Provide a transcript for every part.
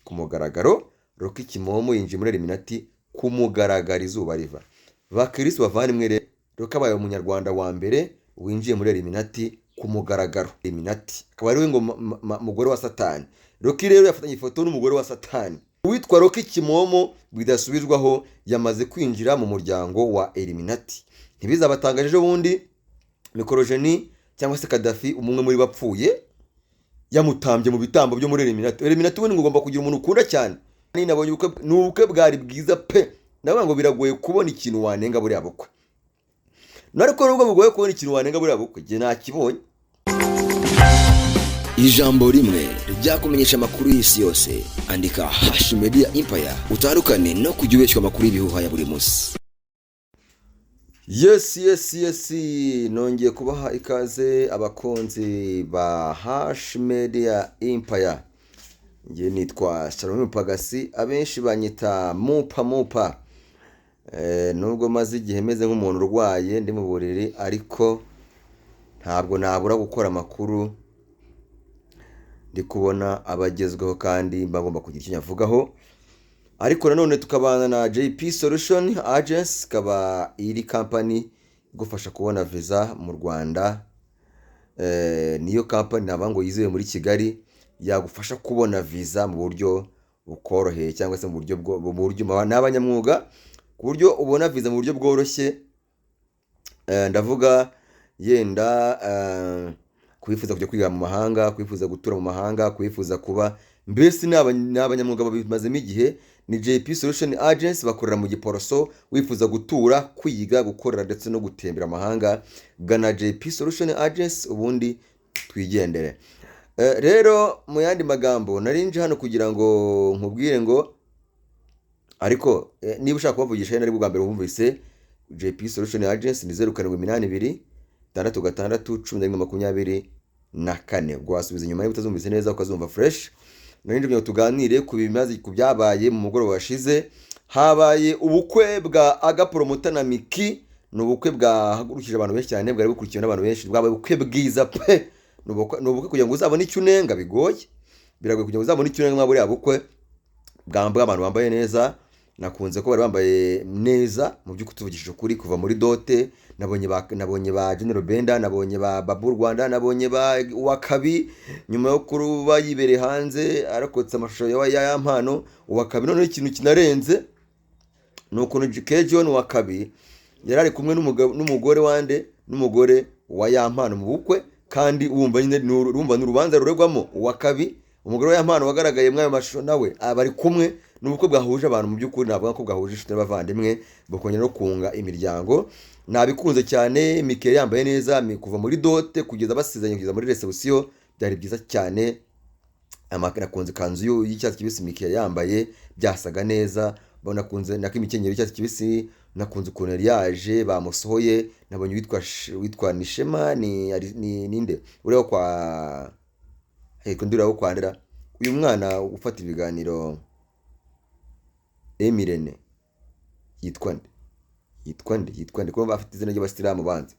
ku mugaragaro. Rocky Kimomo yinjiye muri Illuminati ku mugaragaro izuba riva. Bakirisi bavandimwe rero, Rocky abaye umunyarwanda wa mbere winjiye muri Illuminati ku mugaragaro. Illuminati akaba ari we ngo mugore wa Satani. Rocky rero yafatanye ifoto n'umugore wa Satani. Uwitwa Rocky Kimomo bidasubirwaho yamaze kwinjira mu muryango wa Illuminati. Ntibizabatangaje ejo bundi Mikorojeni cyangwa se Kadafi umwe muri bapfuye yamutambye mu bitambo byo muri Illuminati. Illuminati we ngomba kugira umuntu ukunda cyane. Nabonye ubukwe bwari bwiza pe. Navuga ngo biragoye kubona ikintu wanenga buriya bukwe. Nariko nubwo bugoye kubona ikintu wanenga buriya bukwe, je nakibonye. Ijambo rimwe ryakumenyesha amakuru y'isi yose. Andika #Media Empire utandukane no kujya ubeshya amakuru y'ibihuha ya buri munsi. Yes. Nongeye kubaha ikaze abakunzi ba #Media Empire. Ngiye nitwa Shalom Pagasi, abenshi banyita Mupa. Nubwo maze igihe meze nk'umuntu urwaye ndi mu buriri, ariko ntabwo nabura gukora amakuru. Ndi kubona abagezweho kandi bagomba kugira icyo nyavugaho. Ariko nanone tukabana na JP Solution Agency, kaba iri company igufasha kubona visa mu Rwanda. Niyo company nabango yizewe muri Kigali yagufasha kubona visa mu buryo bukoroheye cyangwa se mu buryo n'abanyamwuga, ku buryo ubona visa mu buryo bworoshye. Ndavuga yenda kwifuza kujya kwiga mu mahanga, kwifuza gutura mu mahanga, kwifuza kuba mbese n'abanyamwuga babimazemo igihe. Ni JP Solution Agency bakorera mu Giporoso. Wifuza gutura, kwiga, gukorera ndetse no gutembera amahanga, gana JP Solution Agency ubundi twigendere. Rero mu yandi magambo narinje hano kugira ngo nkubwire ngo, ariko niba ushaka kubavugisha nari bwa mbere wumvise JP Solution Agency ni 0782 66124. Ubwo wasubiza inyuma niba utazumvise neza ukazumva fresh. Narinje byo tuganire ku bimaze ku byabaye mu mugoroba washize. Habaye ubukwe bwa Aga Promoter na Miki. Ni ubukwe bwahagurukije abantu benshi cyane, bwari bukurikiwe n'abantu benshi. Bwabaye ubukwe bwiza pe. Ni ubukwe kugira ngo uzabone icyo unenga bigoye. Biragoye kugira ngo uzabone icyo unenga mwaburi abukwe bwambwa abantu bambaye neza. Nakunze ko bari bambaye neza mu by'uko tuvugishije ukuri kuva muri dote. Nabonye ba General Benda, nabonye ba Babu Rwanda, nabonye ba Wakabi nyuma yo kuruba yibere hanze arakotse amashusho ya mpano. Wakabi none ikintu kinarenze nuko John Wakabi yarari kumwe n'umugore wande n'umugore wa ya mpano mu bukwe, kandi wumva nyine n'urubanza ruregwamo Wakabi umugore wa ya mpano wagaragaye mwayo mashusho nawe abari kumwe. N'ubukwe bwahuje abantu mu by'ukuri, navuga ko bwahuje inshuti n'abavandimwe bakongera no kunga imiryango. Nabikunze cyane. Mike yambaye neza kuva muri dote kugeza basizanye kugeza muri reception, byari byiza cyane. Nakunze kanzu y'icyatsi kibisi Mike yambaye, byasaga neza. Nakunze nakimikenyero y'icyatsi kibisi, nakunze ukuntu yari yaje bamusohoye. Nabonye witwa Nishema ni ninde uriho kwa ndiraho kwandira uyu mwana ufata ibiganiro Emirene yitwa nde ko bafite izina ry'abasilamu banze.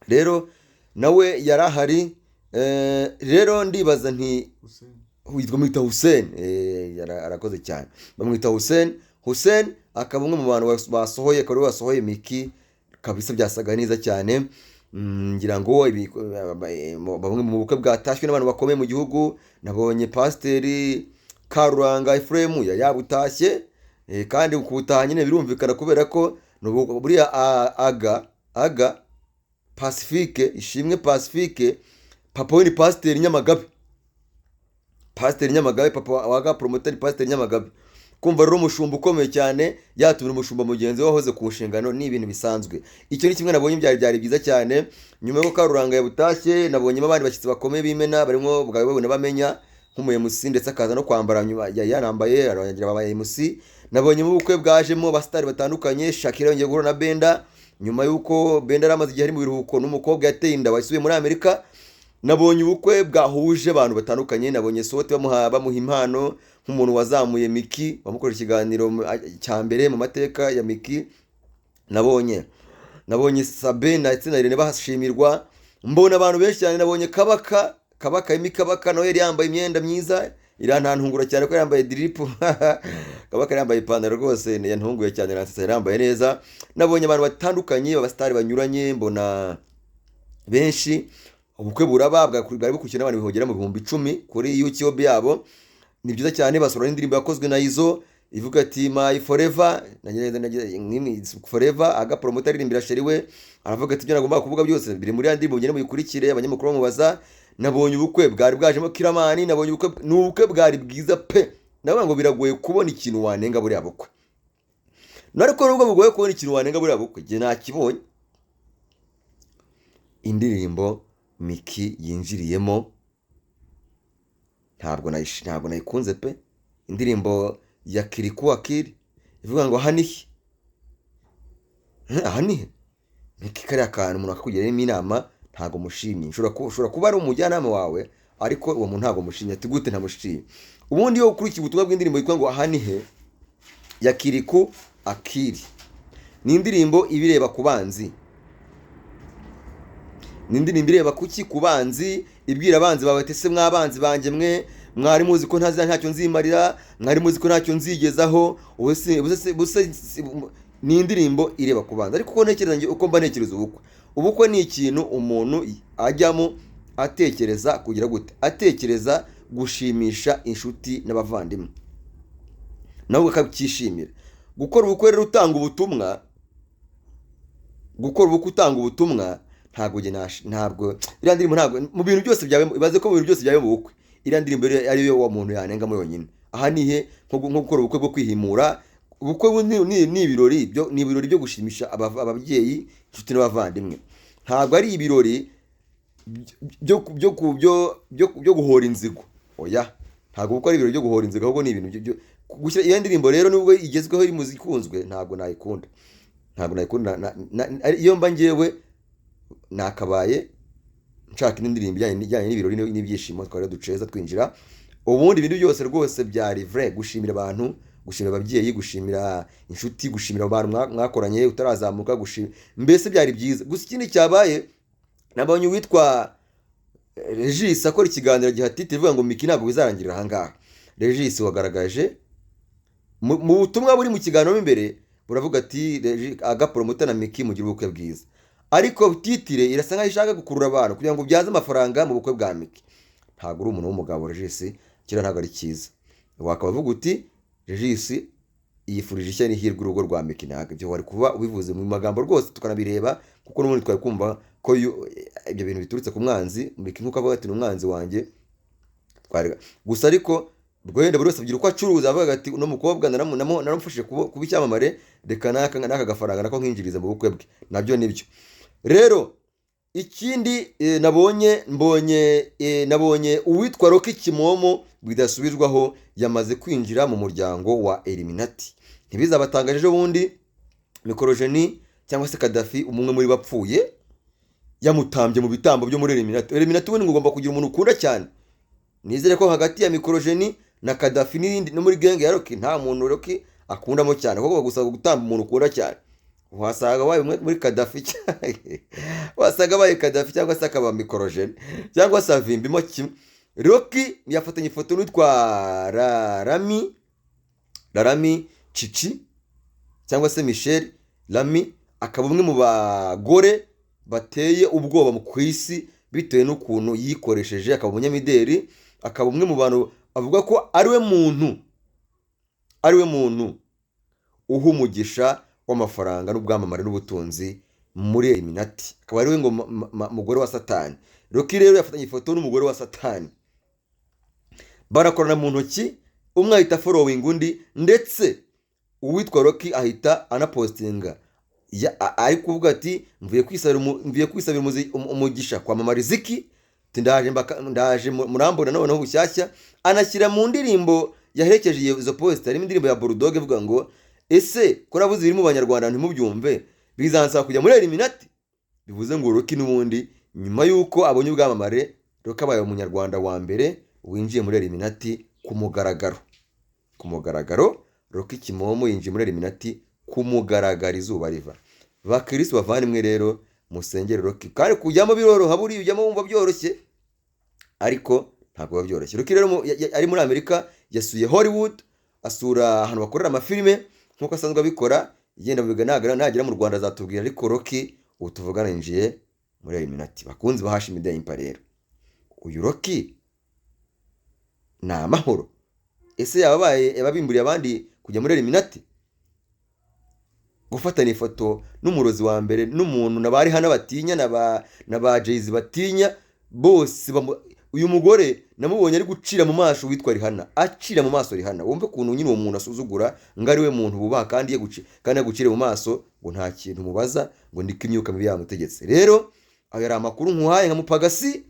Rero nawe yarahari. Rero ndibaza nti witwa Hussein. Arakoze cyane, bamwita Hussein akaba umwe mu bantu basohoye, kari basohoye Miki kabisa, byasaga neza cyane. Ngira ngo bamwe mu bukwe bwatashywe n'abantu bakomeye mu gihugu. Nabonye Pasiteri Karuranga Ephraim yabutashye, kandi kubutaha nyine birumvikana kubera ko buriya Aga Pacifique, Ishimwe Pacifique, papa we ni Pasiteri Nyamagabe. Papa wa Aga Promoter Pasiteri Nyamagabe. Kumva rero umushumba ukomeye cyane yatumira umushumba mugenzi we wahoze ku nshingano ni ibintu bisanzwe. Icyo ni kimwe nabonye byari byiza cyane. Nyuma yo Karuranga yabutashye, nabonyemo abandi bashyitsi bakomeye b'imena barimo bwawe bamenya nk'umuye musi, ndetse akaza no kwambara nyuma yanambaye arangira babaye musi. Nabonye mu bukwe bwajemo abastari batandukanye. Shakira yongeye guhura na Benda nyuma yuko Benda aramaze igihe ari mu biruhuko n'umukobwa yateye inda wasubiye muri Amerika. Nabonye ubukwe bwahuje abantu batandukanye. Nabonye Sote bamuha impano nk'umuntu wazamuye Miki, bamukoresha ikiganiro cya mbere mu mateka ya Miki. Nabonye Sabe ndetse na Irene bahashimirwa. Mbona abantu benshi cyane. Nabonye Kabaka nawe yari yambaye imyenda myiza irantantungura cyane ko yambaye drip kaba yambaye ipantaro rwose yantunguye cyane, Ransesa yambaye neza. Nabonye abantu batandukanye abasitari banyuranye, mbona benshi. Ubukwe buraba bwari bukurikirana abantu bihogera mu 10,000 kuri YouTube yabo. Ni byiza cyane, basura indirimbo yakozwe na Izo ivuga ati my forever, forever aga promoter iririmbira sheri we, aravuga ati ibyo nagomba kuvuga byose biri muri andi mugende muyikurikire. Abanyamakuru bamubaza, nabonye ubukwe bwari bwajemo Kiramani, nabonye ubukwe bwari bwiza pe. Navuga ngo biragoye kubona ikintu wanenga buri abukwe, nariko nubwo bugoye kubona ikintu wanenga buri abukwe, je nakibonye. Indirimbo Miki yinjiriyemo ntabwo nayikunze pe. Indirimbo ya Kiriku Akiri ivuga ngo hanihe Miki kariya kantu umuntu akakugeramo inama ntago mushimye. Ushobora kuba ari umujyanama wawe ariko uwo muntu ntago mushimye. Ati gute ntamushimye? Ubundi yo kuri iki butumwa bw'indirimbo yitwa ngo hanihe ya Kiriku Akiri, ni indirimbo ibireba ku banzi, ni indirimbo ireba kuki ku banzi, ibwira abanzi bawe ati se mwabanzi banjye mwe mwari muzi ko ntacyo nzimarira, mwari muzi ko ntacyo nzigezaho, ni indirimbo ireba ku banzi. Ariko uko mba ntekereza ubukwe ni ikintu umuntu ajyamo atekereza kugira gute, atekereza gushimisha inshuti n'abavandimwe nawe akabyishimira. Gukora ubukwe rero utanga ubutumwa, ntabwo iriya ndirimbo ntabwo mu bintu byose byawe, ibaze ko mu bintu byose byawe mu bukwe iriya ndirimbo ari yo wa muntu yanengamo yonyine. Aha nihe nko gukora ubukwe bwo kwihimura. Ubukwe ni ibirori byo gushimisha ababyeyi, inshuti n'abavandimwe. Ntabwo ari ibirori byo guhora inzigo. Oya, ntabwo ubukwe ari ibirori byo guhora inzigo, ahubwo ni ibintu byo gushyira. Iyo ndirimbo rero nubwo igezweho iri muziki ikunzwe, ntabwo nayikunda. Iyo mba ngewe nakabaye nshaka indirimbo ijyanye n'ibirori n'ibyishimo, twari duceza twinjira. Ubundi ibintu byose rwose byari vrai, gushimira abantu, gushimira ababyeyi, gushimira inshuti, gushimira abantu mwakoranye utarazamuka, mbese byari byiza. Gusa ikindi cyabaye, nabonye witwa Regis akora ikiganiro gihatite ivuga ngo Miki ntabwo bizarangirira aha ngaha. Regis wagaragaje mu butumwa buri mu kiganiro imbere buravuga ati aga promoter na Miki mugira ubukwe bwiza, ariko titire irasa nkaho ishaka gukurura abantu kugira ngo byaze amafaranga mu bukwe bwa Miki. Ntabwo uri umuntu w'umugabo Regis, kira ntabwo ari cyiza. Wakaba uvuga uti Regis yifurije ishya n'ihirwe urugo rwa Miki. Ntabwo ibyo wari kuba ubivuze mu magambo rwose tukanabireba, kuko n'ubundi twari kumva ko ibyo bintu biturutse ku mwanzi Miki, nkuko avuga ati n'umwanzi wanjye gusa. Ariko rwenda buri wese agira uko acuruza, avuga ati uno mukobwa naramufashije kuba icyamamare, reka n'aka gafaranga nako nkinjiriza mu bukwe bwe. Nabyo nibyo rero. Ikindi nabonye uwitwa Rocky Kimomo bidasubirwaho yamaze kwinjira mu muryango wa Illuminati. Ntibizabatangaje ejo bundi Mikorojeni cyangwa se Kadafi, umwe muri bapfuye, yamutambye mu bitambo byo muri Illuminati. Illuminati ubundi ngomba kugira umuntu ukunda cyane. Nizere ko hagati ya Mikorojeni na Kadafi n'indi no muri genge ya Rocky nta muntu Rocky akundamo cyane, kuko bagusaba gutamba umuntu ukunda cyane. Wasaga wayo muri Kadafi wasaga baye Kadafi cyangwa se akaba Mikorojeni cyangwa se avimbimo kimwe. Rocky yafatanye ifoto n'utwa Rami Cici cyangwa se Michelle Lamy, akaba umwe mu bagore bateye ubwoba mu kwisi bitewe n'ukuntu yikoresheje, akaba umunyamideli, akaba umwe mu bantu avuga ko ari we muntu uha umugisha w'amafaranga n'ubwamamare n'ubutunzi muri Illuminati, akaba ari we ngo mugore wa Satani. Rocky rero yafatanye ifoto n'umugore wa Satani, barakorana mu ntoki, umwe ahita following undi, ndetse uwitwa Rocky ahita anapostinga ari kuvuga ati mvuye kwisabira umugisha kwa Mama Riziki, ndaje murambona noneho bushyashya. Anashyira mu ndirimbo yaherekeje izo post, harimo indirimbo ya Bulldog ivuga ngo ese ko nabuze biri mu banyarwanda ntimubyumve bizansaba kujya muri Illuminati. Bivuze ngo Rocky n'ubundi nyuma yuko abonye ubwamamare, Rocky abaye umunyarwanda wa mbere winjiye muri Illuminati ku mugaragaro. Rocky Kimomo yinjiye muri Illuminati ku mugaragaro, izuba riva. Bakirisi bavandimwe rero musengere Rocky, kandi kujyamo biroroha, buri ujyamo wumva byoroshye, ariko ntabwo biba byoroshye. Rocky rero ari muri Amerika yasuye Hollywood, asura ahantu bakorera amafilime nk'uko asanzwe abikora, yenda nagera mu Rwanda azatubwira. Ariko Rocky ubu tuvugana yinjiye muri Illuminati. Bakunzi ba Hashi Media Empire rero, uyu Rocky ni amahoro? Ese yababimburiye abandi kujya muri Illuminati, gufatana ifoto n'umurozi wa mbere n'umuntu nabari hana batinya na ba Jay-Z batinya bose? Uyu mugore namubonye ari gucira mu maso witwa Rihanna, acira mu maso Rihanna. Wumve kuntu nyine uwo muntu asuzugura ngo ari we muntu bubaha kandi yagucire mu maso ngo nta kintu mubaza ngo ndike imyuka mibi yamutegetse. Rero ayo yari amakuru nkuhaye nka Mupagasi,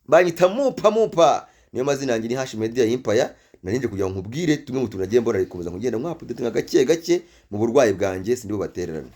banyita mupa niyo mazina yanjye, ni Hashi Media Empire. Narinje kugira ngo nkubwire tumwe mu tuntu nagiye mbona rikomeza kugenda nk'update nka gake mu burwayi bwanjye, sindi bubatererana.